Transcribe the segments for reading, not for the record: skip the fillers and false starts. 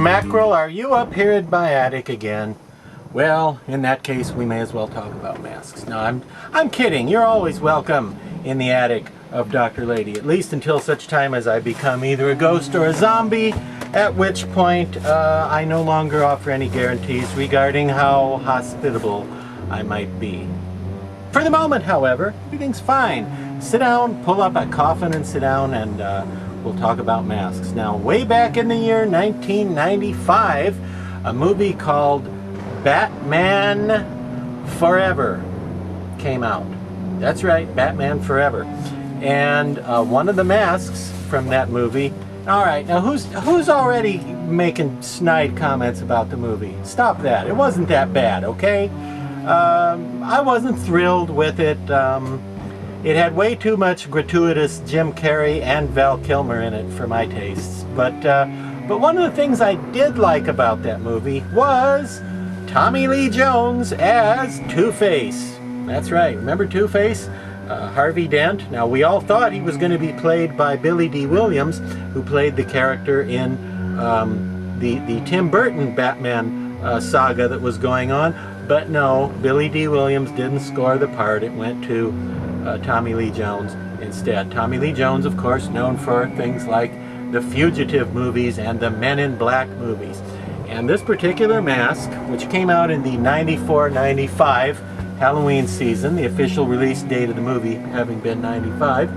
mackerel, are you up here in my attic again? Well, in that case, we may as well talk about masks. No, I'm kidding. You're always welcome in the attic of Dr. Lady, at least until such time as I become either a ghost or a zombie, at which point I no longer offer any guarantees regarding how hospitable I might be. For the moment, however, everything's fine. Sit down, pull up a coffin and sit down, and we'll talk about masks. Now, way back in the year 1995, a movie called Batman Forever came out. That's right, Batman Forever. And one of the masks from that movie. All right, now who's already making snide comments about the movie? Stop that. It wasn't that bad, okay? I wasn't thrilled with it. It had way too much gratuitous Jim Carrey and Val Kilmer in it for my tastes. But one of the things I did like about that movie was Tommy Lee Jones as Two-Face. That's right, remember Two-Face? Harvey Dent. Now, we all thought he was going to be played by Billy Dee Williams, who played the character in the Tim Burton Batman saga that was going on. But no, Billy Dee Williams didn't score the part. It went to Tommy Lee Jones instead. Tommy Lee Jones, of course, known for things like the Fugitive movies and the Men in Black movies. And this particular mask, which came out in the 94-95 Halloween season, the official release date of the movie having been 95.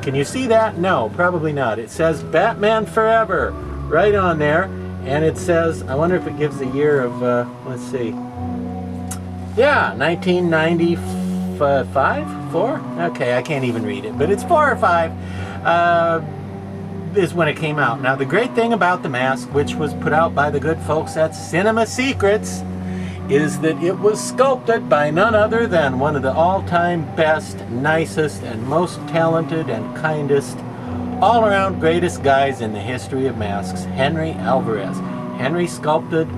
Can you see that? No, probably not. It says Batman Forever right on there. And it says, I wonder if it gives the year of, let's see. Yeah, 1995? 4? Okay, I can't even read it, but it's 4 or 5 is when it came out. Now, the great thing about the mask, which was put out by the good folks at Cinema Secrets, is that it was sculpted by none other than one of the all-time best, nicest, and most talented and kindest, all-around greatest guys in the history of masks, Henry Alvarez. Henry sculpted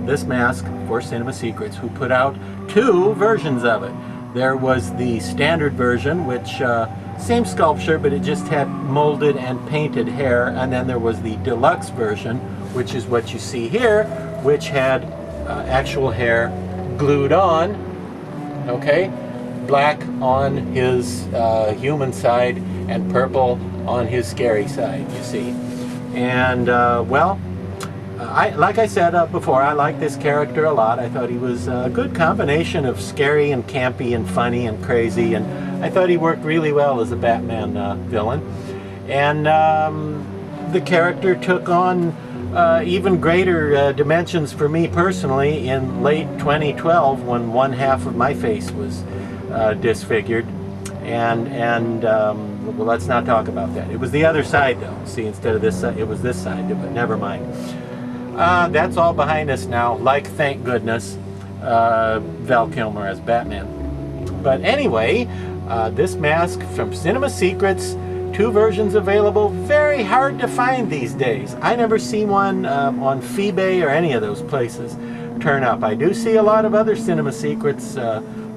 this mask for Cinema Secrets, who put out 2 versions of it. There was the standard version, which same sculpture, but it just had molded and painted hair, and then there was the deluxe version, which is what you see here, which had actual hair glued on, okay, black on his human side and purple on his scary side, you see. And well, like I said before, I like this character a lot. I thought he was a good combination of scary and campy and funny and crazy, and I thought he worked really well as a Batman villain. And the character took on even greater dimensions for me personally in late 2012, when one half of my face was disfigured. And well, let's not talk about that. It was the other side, though. See, instead of this side, it was this side, but never mind. That's all behind us now, like, thank goodness, Val Kilmer as Batman. But anyway, this mask from Cinema Secrets, 2 versions available, very hard to find these days. I never see one on Feebay or any of those places turn up. I do see a lot of other Cinema Secrets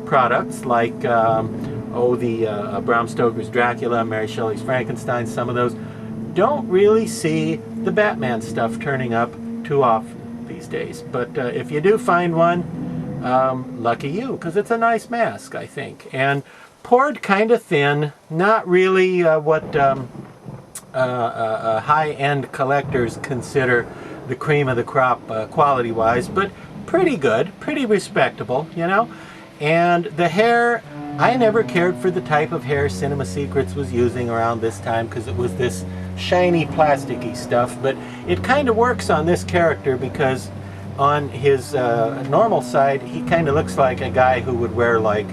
products, like the Bram Stoker's Dracula, Mary Shelley's Frankenstein. Some of those. Don't really see the Batman stuff turning up too often these days. But if you do find one, lucky you, because it's a nice mask, I think. And poured kind of thin, not really what high-end collectors consider the cream of the crop quality-wise, but pretty good, pretty respectable, you know. And the hair, I never cared for the type of hair Cinema Secrets was using around this time, because it was this shiny, plasticky stuff, but it kind of works on this character, because on his normal side, he kind of looks like a guy who would wear like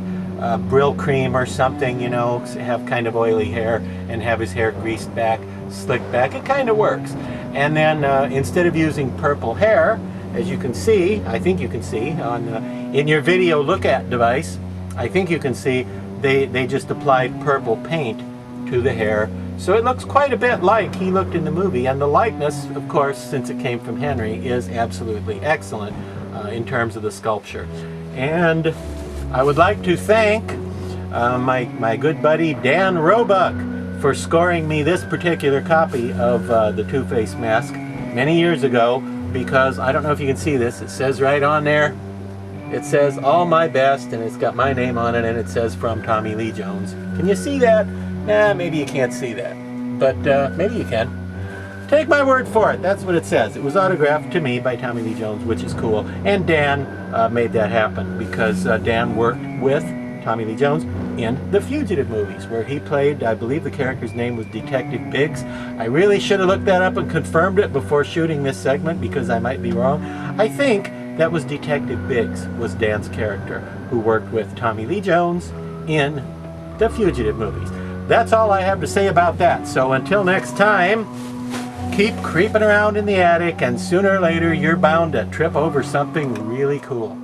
Brill cream or something, you know, have kind of oily hair and have his hair greased back, slicked back. It kind of works. And then instead of using purple hair, as you can see, I think you can see on in your video look at device, I think you can see they just applied purple paint to the hair. So it looks quite a bit like he looked in the movie, and the likeness, of course, since it came from Henry, is absolutely excellent in terms of the sculpture. And I would like to thank my good buddy Dan Roebuck for scoring me this particular copy of the Two-Face mask many years ago because I don't know if you can see this. It says right on there, it says all my best, and it's got my name on it, and it says from Tommy Lee Jones. Can you see that? Maybe you can't see that, but maybe you can. Take my word for it, that's what it says. It was autographed to me by Tommy Lee Jones, which is cool. And Dan made that happen because Dan worked with Tommy Lee Jones in the Fugitive movies, where he played, I believe the character's name was Detective Biggs. I really should have looked that up and confirmed it before shooting this segment because I might be wrong. I think that was Detective Biggs was Dan's character who worked with Tommy Lee Jones in the Fugitive movies. That's all I have to say about that. So until next time, keep creeping around in the attic, and sooner or later you're bound to trip over something really cool.